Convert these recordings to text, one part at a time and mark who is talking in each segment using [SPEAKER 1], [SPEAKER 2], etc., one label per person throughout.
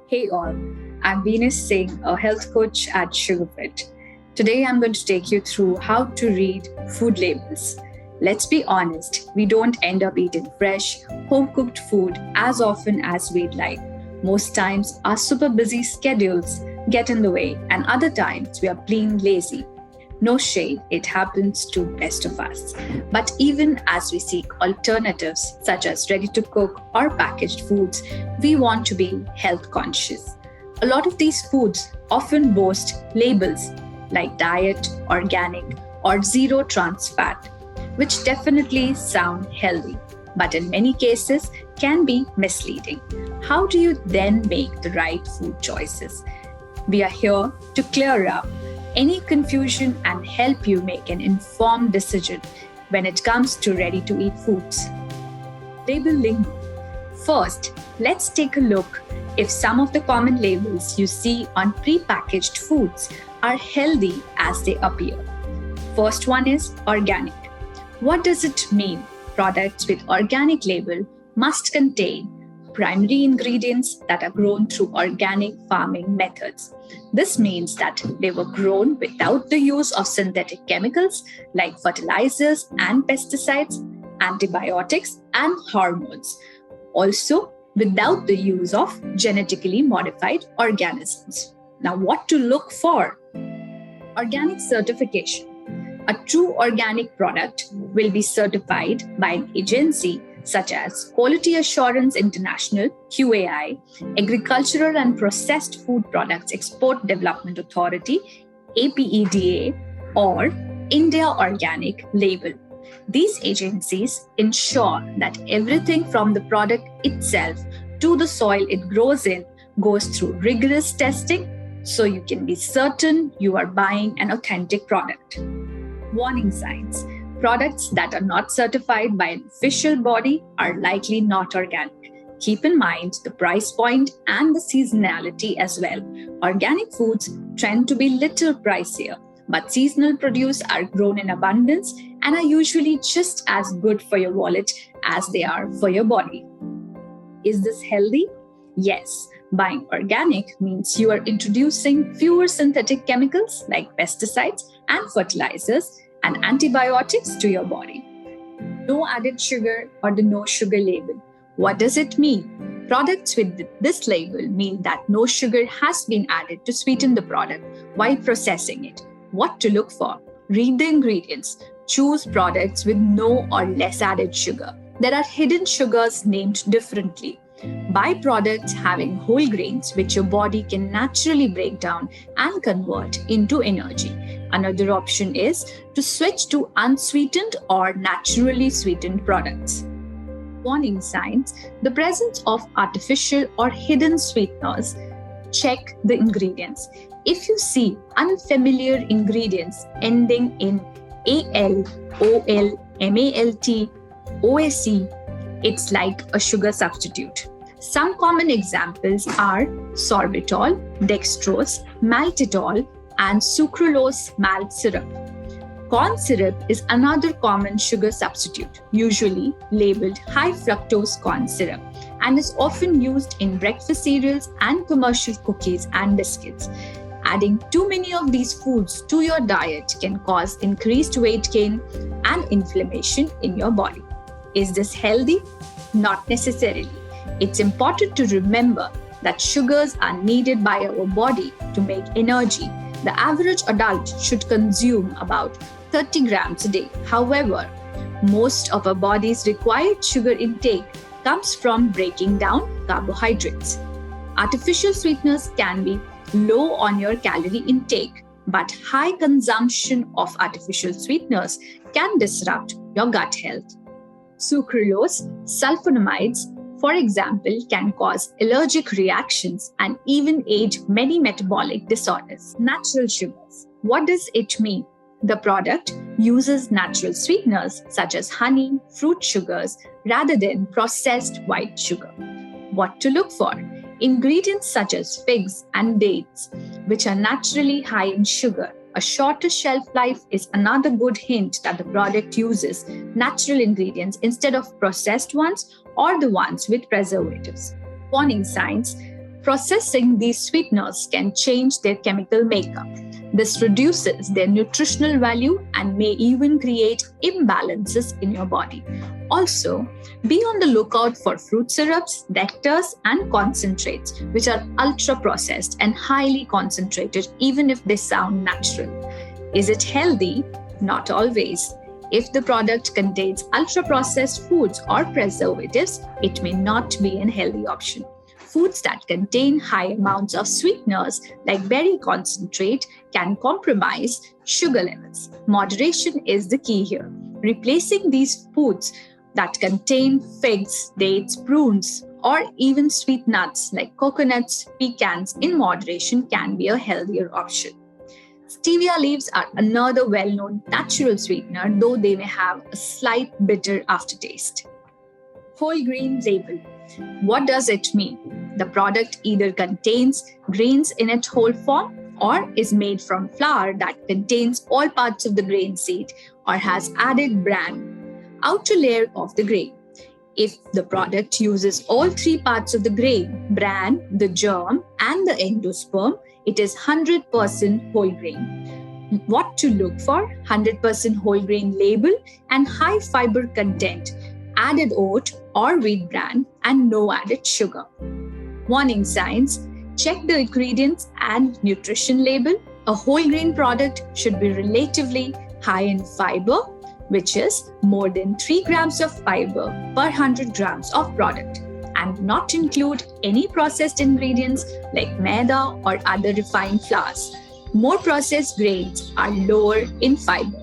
[SPEAKER 1] Hey all, I'm Venus Singh, a health coach at Sugarfit. Today I'm going to take you through how to read food labels. Let's be honest, we don't end up eating fresh, home-cooked food as often as we'd like. Most times our super busy schedules get in the way, and other times we are plain lazy. No shade, it happens to best of us. But even as we seek alternatives such as ready-to-cook or packaged foods, we want to be health conscious. A lot of these foods often boast labels like diet, organic, or zero trans fat, which definitely sound healthy, but in many cases can be misleading. How do you then make the right food choices? We are here to clear up any confusion and help you make an informed decision when it comes to ready-to-eat foods. Label lingo. First, let's take a look if some of the common labels you see on pre-packaged foods are healthy as they appear. First one is organic. What does it mean? Products with organic label must contain primary ingredients that are grown through organic farming methods. This means that they were grown without the use of synthetic chemicals like fertilizers and pesticides, antibiotics, and hormones. Also, without the use of genetically modified organisms. Now, what to look for? Organic certification. A true organic product will be certified by an agency such as Quality Assurance International, QAI, Agricultural and Processed Food Products Export Development Authority, APEDA, or India Organic Label. These agencies ensure that everything from the product itself to the soil it grows in goes through rigorous testing so you can be certain you are buying an authentic product. Warning signs. Products that are not certified by an official body are likely not organic. Keep in mind the price point and the seasonality as well. Organic foods tend to be little pricier, but seasonal produce are grown in abundance and are usually just as good for your wallet as they are for your body. Is this healthy? Yes. Buying organic means you are introducing fewer synthetic chemicals like pesticides and fertilizers and antibiotics to your body. No added sugar or the no sugar label. What does it mean? Products with this label mean that no sugar has been added to sweeten the product while processing it. What to look for? Read the ingredients. Choose products with no or less added sugar. There are hidden sugars named differently. Buy products having whole grains which your body can naturally break down and convert into energy. Another option is to switch to unsweetened or naturally sweetened products. Warning signs: the presence of artificial or hidden sweeteners. Check the ingredients. If you see unfamiliar ingredients ending in AL, OL, MALT, OSE, it's like a sugar substitute. Some common examples are sorbitol, dextrose, maltitol, and sucralose malt syrup. Corn syrup is another common sugar substitute, usually labeled high fructose corn syrup, and is often used in breakfast cereals and commercial cookies and biscuits. Adding too many of these foods to your diet can cause increased weight gain and inflammation in your body. Is this healthy? Not necessarily. It's important to remember that sugars are needed by our body to make energy. The average adult should consume about 30 grams a day. However, most of our body's required sugar intake comes from breaking down carbohydrates. Artificial sweeteners can be low on your calorie intake, but high consumption of artificial sweeteners can disrupt your gut health. Sucralose, sulfonamides, for example, can cause allergic reactions and even aid many metabolic disorders. Natural sugars. What does it mean? The product uses natural sweeteners such as honey, fruit sugars, rather than processed white sugar. What to look for? Ingredients such as figs and dates, which are naturally high in sugar. A shorter shelf life is another good hint that the product uses natural ingredients instead of processed ones or the ones with preservatives. Warning signs: Processing these sweeteners can change their chemical makeup. This reduces their nutritional value and may even create imbalances in your body. Also, be on the lookout for fruit syrups, nectars, and concentrates, which are ultra processed and highly concentrated, even if they sound natural. Is it healthy? Not always. If the product contains ultra processed foods or preservatives, it may not be a healthy option. Foods that contain high amounts of sweeteners, like berry concentrate, can compromise sugar levels. Moderation is the key here. Replacing these foods that contain figs, dates, prunes, or even sweet nuts like coconuts, pecans in moderation can be a healthier option. Stevia leaves are another well-known natural sweetener, though they may have a slight bitter aftertaste. Whole grain label. What does it mean? The product either contains grains in its whole form or is made from flour that contains all parts of the grain seed or has added bran, outer layer of the grain. If the product uses all three parts of the grain, bran, the germ, and the endosperm, it is 100% whole grain. What to look for? 100% whole grain label and high fiber content, added oat or wheat bran, and no added sugar. Warning signs: check the ingredients and nutrition label. A whole grain product should be relatively high in fiber, which is more than 3 grams of fiber per 100 grams of product, and not include any processed ingredients like maida or other refined flours. More processed grains are lower in fiber.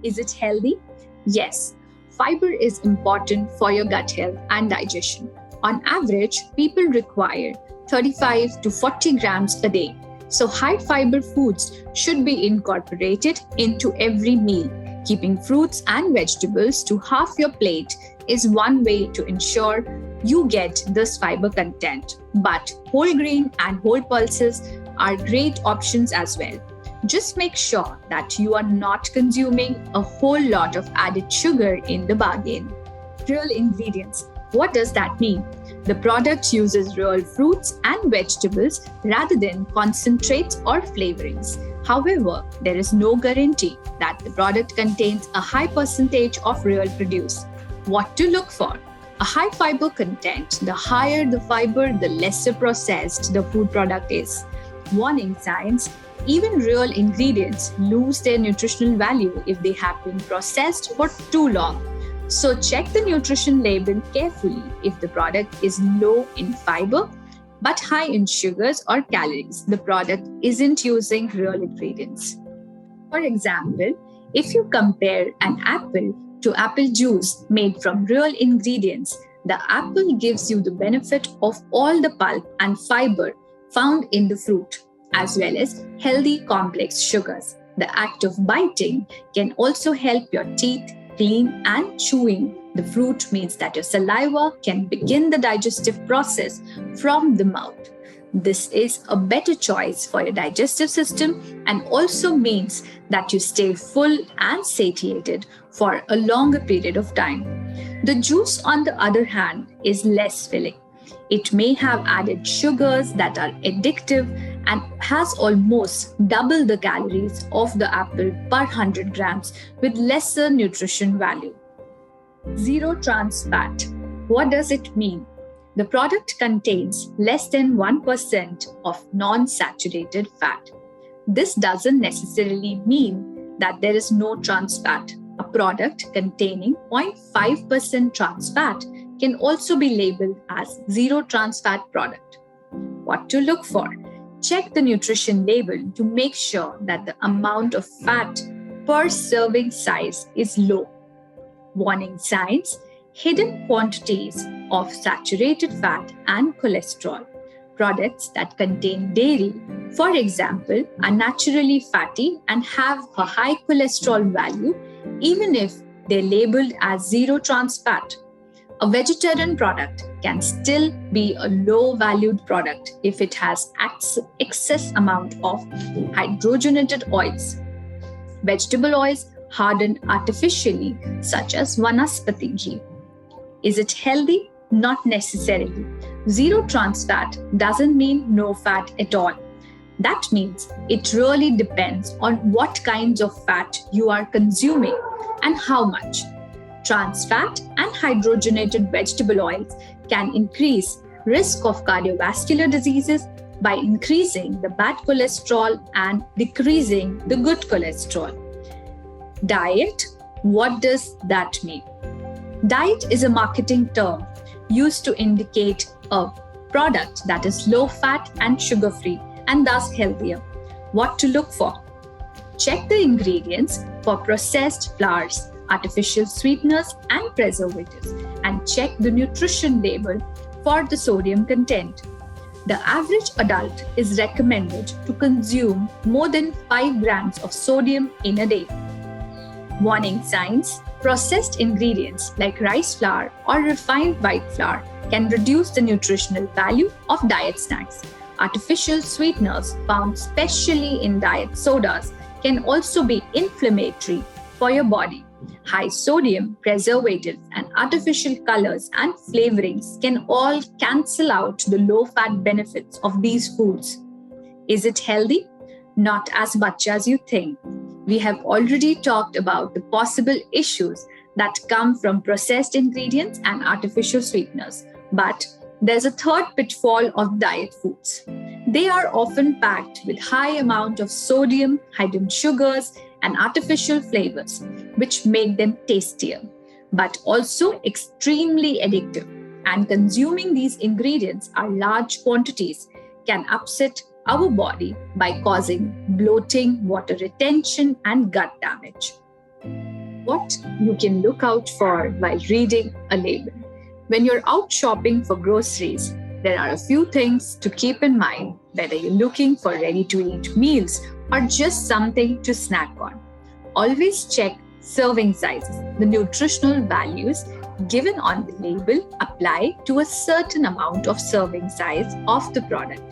[SPEAKER 1] Is it healthy? Yes. Fiber is important for your gut health and digestion. On average, people require 35 to 40 grams a day. So high fiber foods should be incorporated into every meal. Keeping fruits and vegetables to half your plate is one way to ensure you get this fiber content. But whole grain and whole pulses are great options as well. Just make sure that you are not consuming a whole lot of added sugar in the bargain. Real ingredients. What does that mean? The product uses real fruits and vegetables rather than concentrates or flavorings. However, there is no guarantee that the product contains a high percentage of real produce. What to look for? A high fiber content. The higher the fiber, the lesser processed the food product is. Warning signs: even real ingredients lose their nutritional value if they have been processed for too long. So check the nutrition label carefully if the product is low in fiber but high in sugars or calories. The product isn't using real ingredients. For example, if you compare an apple to apple juice made from real ingredients, the apple gives you the benefit of all the pulp and fiber found in the fruit, as well as healthy complex sugars. The act of biting can also help your teeth clean, and chewing the fruit means that your saliva can begin the digestive process from the mouth. This is a better choice for your digestive system and also means that you stay full and satiated for a longer period of time. The juice, on the other hand, is less filling. It may have added sugars that are addictive and has almost double the calories of the apple per 100 grams with lesser nutrition value. Zero trans fat. What does it mean? The product contains less than 1% of non-saturated fat. This doesn't necessarily mean that there is no trans fat. A product containing 0.5% trans fat can also be labeled as zero trans fat product. What to look for? Check the nutrition label to make sure that the amount of fat per serving size is low. Warning signs: hidden quantities of saturated fat and cholesterol. Products that contain dairy, for example, are naturally fatty and have a high cholesterol value, even if they're labeled as zero trans fat. A vegetarian product can still be a low-valued product if it has excess amount of hydrogenated oils. Vegetable oils hardened artificially, such as vanaspati ghee. Is it healthy? Not necessarily. Zero trans fat doesn't mean no fat at all. That means it really depends on what kinds of fat you are consuming and how much. Trans fat and hydrogenated vegetable oils can increase risk of cardiovascular diseases by increasing the bad cholesterol and decreasing the good cholesterol. Diet, what does that mean? Diet is a marketing term used to indicate a product that is low fat and sugar free and thus healthier. What to look for? Check the ingredients for processed flours, artificial sweeteners, and preservatives, and check the nutrition label for the sodium content. The average adult is recommended to consume more than 5 grams of sodium in a day. Warning signs: processed ingredients like rice flour or refined white flour can reduce the nutritional value of diet snacks. Artificial sweeteners found especially in diet sodas can also be inflammatory for your body. High sodium, preservatives, and artificial colors and flavorings can all cancel out the low-fat benefits of these foods. Is it healthy? Not as much as you think. We have already talked about the possible issues that come from processed ingredients and artificial sweeteners. But there's a third pitfall of diet foods. They are often packed with high amount of sodium, hidden sugars, and artificial flavors, which make them tastier, but also extremely addictive. And consuming these ingredients in large quantities can upset our body by causing bloating, water retention, and gut damage. What you can look out for while reading a label. When you're out shopping for groceries, there are a few things to keep in mind, whether you're looking for ready-to-eat meals or just something to snack on. Always check serving sizes. The nutritional values given on the label apply to a certain amount of serving size of the product.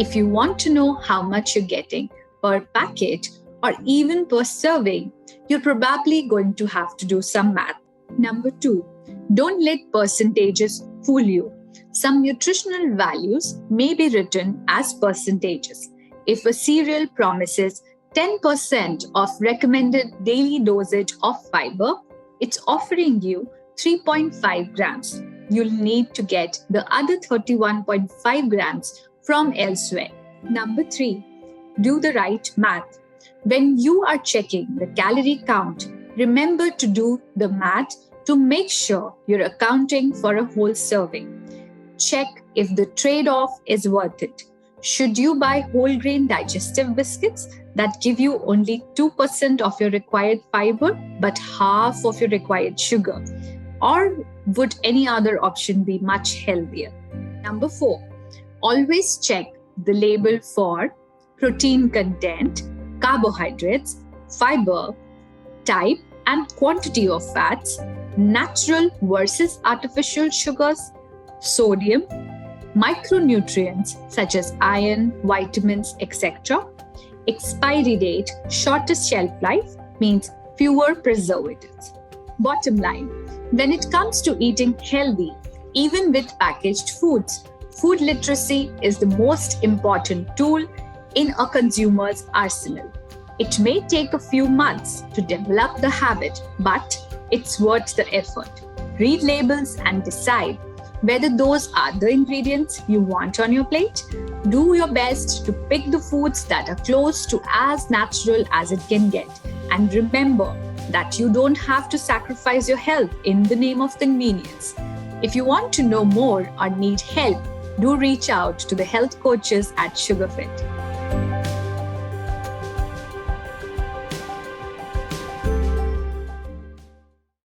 [SPEAKER 1] If you want to know how much you're getting per packet or even per serving, you're probably going to have to do some math. Number 2, don't let percentages fool you. Some nutritional values may be written as percentages. If a cereal promises 10% of recommended daily dosage of fiber, it's offering you 3.5 grams. You'll need to get the other 31.5 grams from elsewhere. Number 3, do the right math. When you are checking the calorie count, remember to do the math to make sure you're accounting for a whole serving. Check if the trade-off is worth it. Should you buy whole grain digestive biscuits that give you only 2% of your required fiber but half of your required sugar? Or would any other option be much healthier? Number 4, always check the label for protein content, carbohydrates, fiber, type and quantity of fats, natural versus artificial sugars, sodium, micronutrients such as iron, vitamins, etc. Expiry date, shortest shelf life means fewer preservatives. Bottom line, when it comes to eating healthy, even with packaged foods, food literacy is the most important tool in a consumer's arsenal. It may take a few months to develop the habit, but it's worth the effort. Read labels and decide whether those are the ingredients you want on your plate. Do your best to pick the foods that are close to as natural as it can get. And remember that you don't have to sacrifice your health in the name of convenience. If you want to know more or need help, do reach out to the health coaches at SugarFit.